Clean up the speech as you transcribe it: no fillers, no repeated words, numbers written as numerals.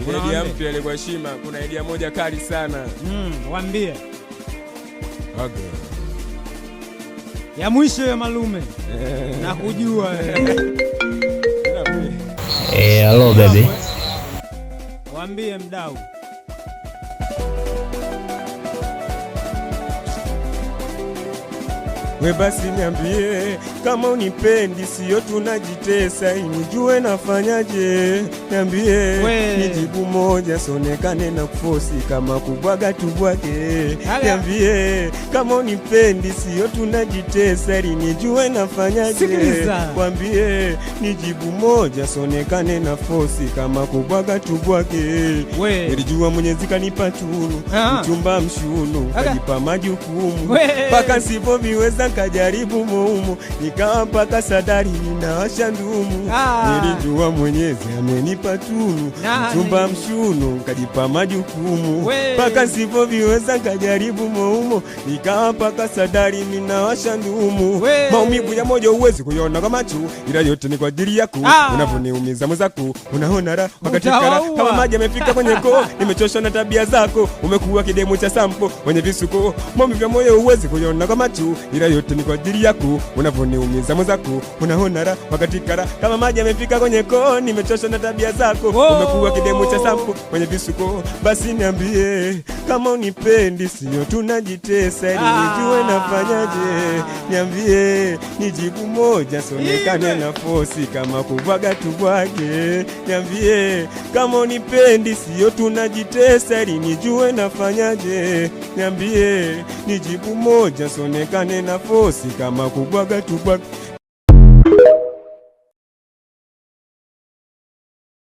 Idea mpya ile kwa Shima, kuna idea moja kali sana. Waambie. Okay. Ya mwisho ya Malume. Na kujua hello baby. Waambie mdau. We basi niambie kama unipendi, sio tunajitesa, nijue nafanyaje. Niambie nijibu moja, sonekane na kufosi kama kubwaga tubwage. Niambie kama unipendi, sio tunajitesa, nijue nafanyaje. Kwambie nijibu moja, sonekane na fosi kama kubwaga tubwage. Nilijua Mwenyezi kanipa tunu, mchumba mshunu, kajipa majukumu paka sipo viweza kajaribu muumu, nikawa mpaka sadari ninawasha ndumu. Nilijua Mwenyezi amenipa tunu, mchumba mshunu, kajipa majukumu paka sipo viweza kajaribu muumu, nikawa mpaka sadari ninawasha ndumu. Maumivu ya moyo uwezi kuiona kwa macho, ila yote ni kwa ajili yako. Unaponiumiza mwenzako unaona raha wakati kama maji yamefika kwenye koo. Nimechoshwa na tabia zako, umekuwa kidemu cha sampo mwenye visuko. Maumivu ya moyo uwezi kuiona kwa macho, ila yote ni kwa ajili yako. Unaponiumiza mwenzako unaona raha wakati kama maji yamefika kwenye koo. Nimechoshwa na tabia zako, umekuwa kidemu cha sampo mwenye visuko. Basi niambie kama unipendi, sio tunajitesa, nijue nafanyaje. Niambie nijibu moja, sonekane na fosi kama kuvaga tubwage. Niambie kama unipendi, sio tunajitesa, nijue nafanyaje. Niambie nijibu moja, sonekane na fosi kama kubwaga tubwage.